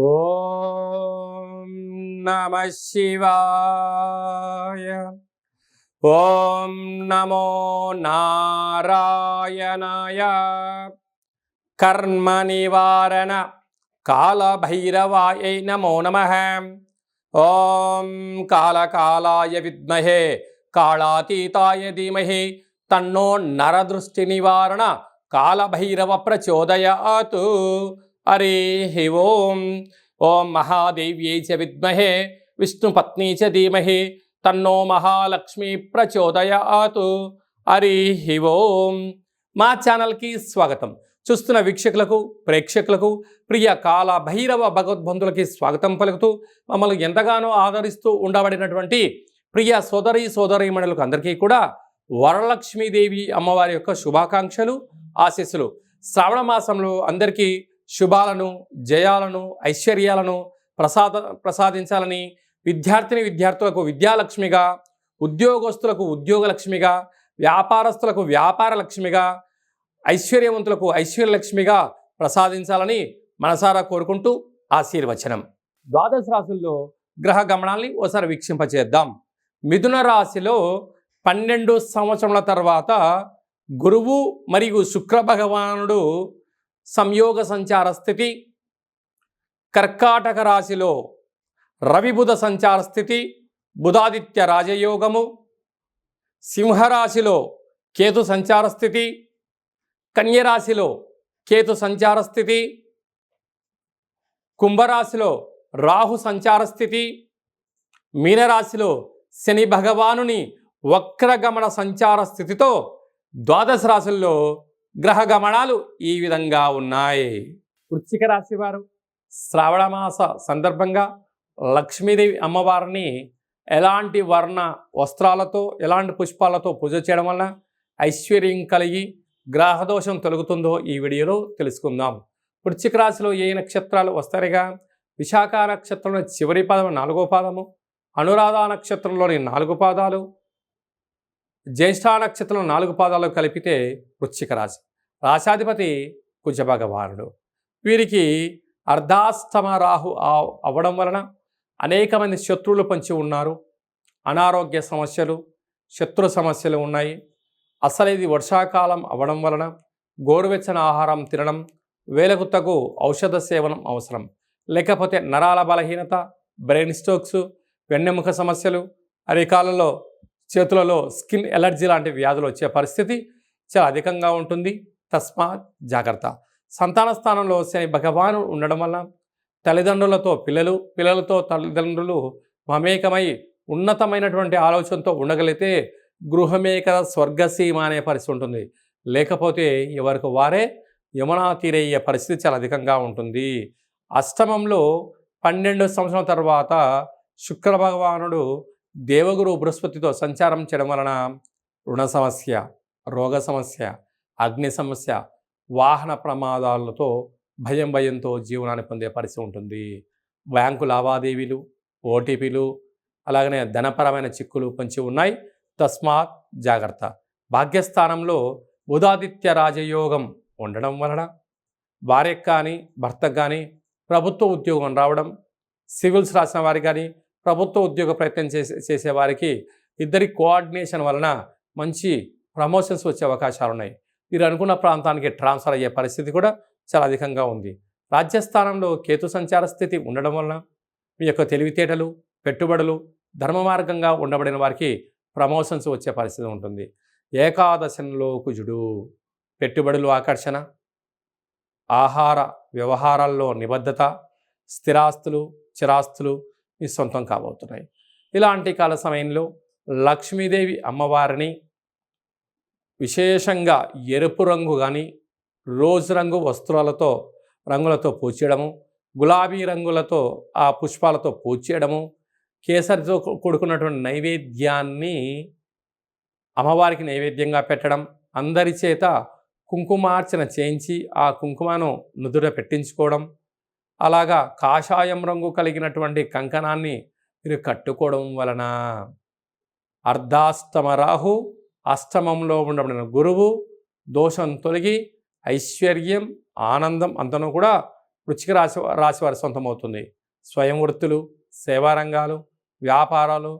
ఓం నమః శివాయ. ఓం నమో నారాయణాయ. కర్మ నివారణ కాళభైరవాయ నమో నమః. ఓం కాళకాలాయ విద్మహే కాళాతీతాయ ధీమహి తన్నో నరదృష్టి నివారణ కాళభైరవ ప్రచోదయాత్. హరి ఓం. ఓం మహాదేవ్యై చ విద్మహే విష్ణుపత్నీ చ ధీమహి తన్నో మహాలక్ష్మి ప్రచోదయాత్. హరి ఓం. మా ఛానల్కి స్వాగతం. చూస్తున్న వీక్షకులకు, ప్రేక్షకులకు, ప్రియ కాళభైరవ భగవద్బంధులకి స్వాగతం పలుకుతూ మమ్మల్ని ఎంతగానో ఆదరిస్తూ ఉండబడినటువంటి ప్రియ సోదరీమణులకు అందరికీ కూడా వరలక్ష్మీదేవి అమ్మవారి యొక్క శుభాకాంక్షలు, ఆశీస్సులు. శ్రావణ మాసంలో అందరికీ శుభాలను, జయాలను, ఐశ్వర్యాలను ప్రసాదించాలని, విద్యార్థులకు విద్యాలక్ష్మిగా, ఉద్యోగస్తులకు ఉద్యోగలక్ష్మిగా, వ్యాపారస్తులకు వ్యాపారలక్ష్మిగా, ఐశ్వర్యవంతులకు ఐశ్వర్యలక్ష్మిగా ప్రసాదించాలని మనసారా కోరుకుంటూ ఆశీర్వచనం. ద్వాదశ రాశుల్లో గ్రహ గమనాల్ని ఓసారి వీక్షింపచేద్దాం. మిథున రాశిలో 12 సంవత్సరముల తర్వాత గురువు మరియు శుక్ర భగవానుడు సంయోగ సంచార స్థితి. కర్కాటక రాశిలో రవి బుధ సంచార స్థితి, బుధాదిత్య రాజయోగము. సింహరాశిలో కేతు సంచార స్థితి, కన్యరాశిలో కేతు సంచార స్థితి, కుంభరాశిలో రాహు సంచార స్థితి, మీనరాశిలో శని భగవానుని వక్రగమన సంచార స్థితితో ద్వాదశ రాశుల్లో గ్రహ గమనాలు ఈ విధంగా ఉన్నాయి. వృశ్చిక రాశి వారు శ్రావణ మాస సందర్భంగా లక్ష్మీదేవి అమ్మవారిని ఎలాంటి వర్ణ వస్త్రాలతో, ఎలాంటి పుష్పాలతో పూజ చేయడం వలన ఐశ్వర్యం కలిగి గ్రహదోషం తొలగుతుందో ఈ వీడియోలో తెలుసుకుందాం. వృశ్చిక రాశిలో ఏ నక్షత్రాలు వస్తాయిగా? విశాఖ నక్షత్రంలో చివరి పాదం 4వ పాదము, అనురాధ నక్షత్రంలోని 4 పాదాలు, జ్యేష్ఠ నక్షత్రంలో 4 పాదాలు కలిపితే వృశ్చిక రాశి. రాశాధిపతి కుజ భగవానుడు. వీరికి అర్ధాష్టమ రాహు అవ్వడం వలన అనేక మంది శత్రువులు పంచి ఉన్నారు. అనారోగ్య సమస్యలు, శత్రు సమస్యలు ఉన్నాయి. అసలు ఇది వర్షాకాలం అవ్వడం వలన గోరువెచ్చని ఆహారం తినడం, వేలకు తగు ఔషధ సేవనం అవసరం. లేకపోతే నరాల బలహీనత, బ్రెయిన్ స్ట్రోక్స్, వెన్నెముక సమస్యలు, అరికాలలో, చేతులలో స్కిన్ ఎలర్జీ లాంటి వ్యాధులు వచ్చే పరిస్థితి చాలా అధికంగా ఉంటుంది. తస్మాత్ జాగ్రత్త. సంతాన స్థానంలో శని భగవాను ఉండడం వల్ల తల్లిదండ్రులతో పిల్లలు, పిల్లలతో తల్లిదండ్రులు మమేకమై ఉన్నతమైనటువంటి ఆలోచనతో ఉండగలిగితే గృహమే కదా స్వర్గసీమ అనే పరిస్థితి ఉంటుంది. లేకపోతే ఎవరికి వారే యమునా తీరయ్యే పరిస్థితి చాలా అధికంగా ఉంటుంది. అష్టమంలో 12 సంవత్సరాల తర్వాత శుక్ర భగవానుడు దేవగురు బృహస్పతితో సంచారం చేయడం వలన రుణ సమస్య, రోగ సమస్య, అగ్ని సమస్య, వాహన ప్రమాదాలతో భయంతో జీవనాన్ని పొందే పరిస్థితి ఉంటుంది. బ్యాంకు లావాదేవీలు, ఓటీపీలు, అలాగనే ధనపరమైన చిక్కులు పొంచి ఉన్నాయి. తస్మాత్ జాగ్రత్త. భాగ్యస్థానంలో బుధాదిత్య రాజయోగం ఉండడం వలన భార్యకు కానీ భర్తకు కానీ ప్రభుత్వ ఉద్యోగం రావడం, సివిల్స్ రాసిన వారికి కానీ ప్రభుత్వ ఉద్యోగ ప్రయత్నం చేసేవారికి ఇద్దరి కోఆర్డినేషన్ వలన మంచి ప్రమోషన్స్ వచ్చే అవకాశాలు ఉన్నాయి. మీరు అనుకున్న ప్రాంతానికి ట్రాన్స్ఫర్ అయ్యే పరిస్థితి కూడా చాలా అధికంగా ఉంది. రాజ్యస్థానంలో కేతు సంచార స్థితి ఉండడం వలన మీ యొక్క తెలివితేటలు, పెట్టుబడులు ధర్మ మార్గంగా ఉండబడిన వారికి ప్రమోషన్స్ వచ్చే పరిస్థితి ఉంటుంది. ఏకాదశంలో కుజుడు పెట్టుబడులు ఆకర్షణ, ఆహార వ్యవహారాల్లో నిబద్ధత, స్థిరాస్తులు, చిరాస్తులు మీ సొంతం కాబోతున్నాయి. ఇలాంటి కాల సమయంలో లక్ష్మీదేవి అమ్మవారిని విశేషంగా ఎరుపు రంగు కానీ, రోజ్ రంగు రంగులతో పూజ చేయడము, గులాబీ రంగులతో ఆ పుష్పాలతో పూజ చేయడము, కేసరితో కూడుకున్నటువంటి నైవేద్యాన్ని అమ్మవారికి నైవేద్యంగా పెట్టడం, అందరి చేత కుంకుమార్చన చేయించి ఆ కుంకుమను నుదుట పెట్టించుకోవడం, అలాగా కాషాయం రంగు కలిగినటువంటి కంకణాన్ని మీరు కట్టుకోవడం వలన అర్ధాష్టమ రాహు, అష్టమంలో ఉండబడిన గురువు దోషం తొలగి ఐశ్వర్యం, ఆనందం అంతను కూడా వృశ్చిక రాశి వారి సొంతమవుతుంది. స్వయం వృత్తులు, సేవా రంగాలు, వ్యాపారాలు,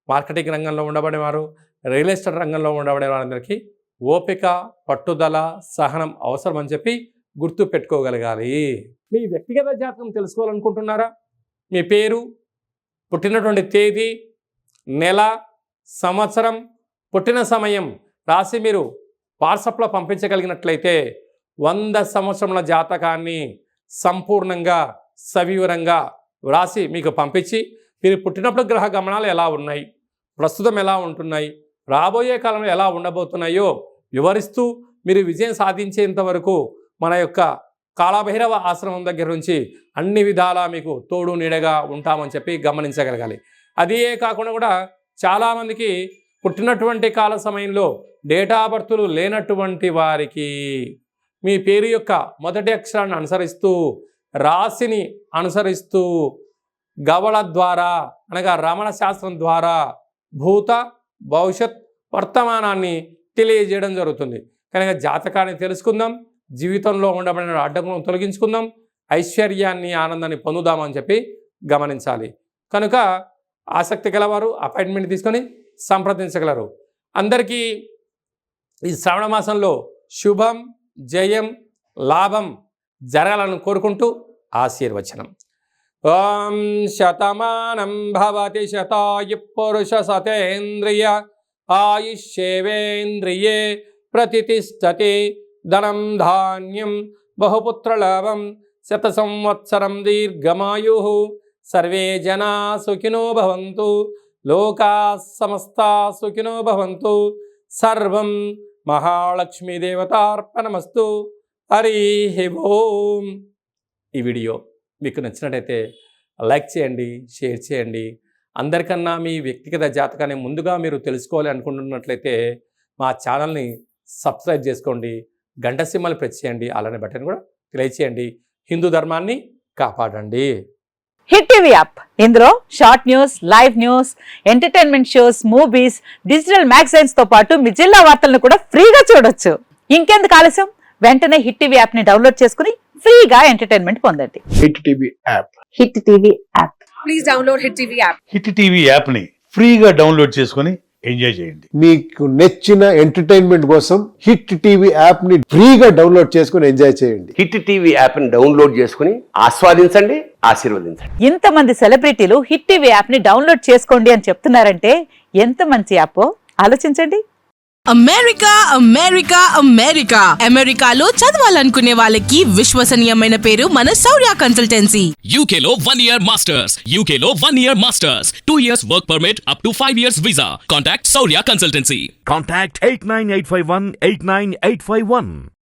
మార్కెటింగ్ రంగంలో ఉండబడేవారు, రియల్ ఎస్టేట్ రంగంలో ఉండబడే వారందరికీ ఓపిక, పట్టుదల, సహనం అవసరం అని చెప్పి గుర్తు పెట్టుకోగలగాలి. మీ వ్యక్తిగత జాతకం తెలుసుకోవాలనుకుంటున్నారా? మీ పేరు, పుట్టినటువంటి తేదీ, నెల, సంవత్సరం, పుట్టిన సమయం రాసి మీరు వాట్సాప్లో పంపించగలిగినట్లయితే 100 సంవత్సరముల జాతకాన్ని సంపూర్ణంగా సవివరంగా వ్రాసి మీకు పంపించి మీరు పుట్టినప్పుడు గ్రహ గమనాలు ఎలా ఉన్నాయి, ప్రస్తుతం ఎలా ఉంటున్నాయి, రాబోయే కాలంలో ఎలా ఉండబోతున్నాయో వివరిస్తూ మీరు విజయం సాధించేంత వరకు మన యొక్క కాళభైరవ ఆశ్రమం దగ్గర నుంచి అన్ని విధాలా మీకు తోడు నీడగా ఉంటామని చెప్పి గమనించగలగాలి. అదే కాకుండా కూడా చాలామందికి పుట్టినటువంటి కాల సమయంలో డేటా బర్తులు లేనటువంటి వారికి మీ పేరు యొక్క మొదటి అక్షరాన్ని అనుసరిస్తూ, రాశిని అనుసరిస్తూ, గవళ ద్వారా అనగా రమణ శాస్త్రం ద్వారా భూత, భవిష్యత్, వర్తమానాన్ని తెలియజేయడం జరుగుతుంది. కనుక జాతకాన్ని తెలుసుకుందాం, జీవితంలో ఉండబడిన అడ్డంకులను తొలగించుకుందాం, ఐశ్వర్యాన్ని, ఆనందాన్ని పొందుదామని చెప్పి గమనించాలి. కనుక ఆసక్తి గలవారు అపాయింట్మెంట్ తీసుకొని సంప్రదించగలరు. అందరికీ ఈ శ్రావణ మాసంలో శుభం, జయం, లాభం జరగాలని కోరుకుంటూ ఆశీర్వచనం. ఓం శతమానం భవతి శతాయు పురుష సతేంద్రియ ఆయుష్యేవేంద్రియే ప్రతిష్టతి. ధనం ధాన్యం బహుపుత్రలాభం శత సంవత్సరం దీర్ఘమాయు. సర్వే జనా సుఖినో భవంతు. లోకా సమస్తా సుఖినో భవంతు. సర్వం మహాలక్ష్మీదేవతార్పణమస్తు. హరి ఓం. ఈ వీడియో మీకు నచ్చినట్టయితే లైక్ చేయండి, షేర్ చేయండి. అందరికన్నా మీ వ్యక్తిగత జాతకాన్ని ముందుగా మీరు తెలుసుకోవాలి అనుకుంటున్నట్లయితే మా ఛానల్ని సబ్స్క్రైబ్ చేసుకోండి, గంట సింబల్ ప్రెస్ చేయండి, అలానే బటన్ కూడా తెలియచేయండి. హిందూ ధర్మాన్ని కాపాడండి. హిట్ టీవీ యాప్, ఇందులో short news, live news, entertainment shows, movies, digital magazines తో పాటు మీ జిల్లా వార్తలను కూడా ఫ్రీగా చూడొచ్చు. ఇంకెందుకు ఆలస్యం, వెంటనే హిట్ టీవీ యాప్ ని డౌన్లోడ్ చేసుకుని ఫ్రీగా ఎంటర్టైన్మెంట్ పొందండి. Hit TV app. Hit TV app. Please download hit TV app. Hit TV app ని ఫ్రీగా డౌన్లోడ్ చేసుకొని ఎంజాయ్ చేయండి. మీకు నచ్చిన ఎంటర్టైన్మెంట్ కోసం హిట్ టీవీ యాప్ ని ఫ్రీగా డౌన్లోడ్ చేసుకొని ఎంజాయ్ చేయండి. హిట్ టీవీ యాప్ ని డౌన్లోడ్ చేసుకుని ఆస్వాదించండి, ఆశీర్వదించండి. ఇంతమంది సెలబ్రిటీలు హిట్ టీవీ యాప్ ని డౌన్లోడ్ చేసుకోండి అని చెప్తున్నారంటే ఎంత మంచి యాప్ ఆలోచించండి. అమెరికా అమెరికా అమెరికా అమెరికాలో చదవాలనుకునే వాళ్ళకి విశ్వసనీయమైన పేరు మన శౌర్య కన్సల్టెన్సీ. UK లో 1 year masters. UK లో 1 year masters. 2 years work permit up to 5 years visa. Contact Saurya Consultancy. Contact 89851 89851.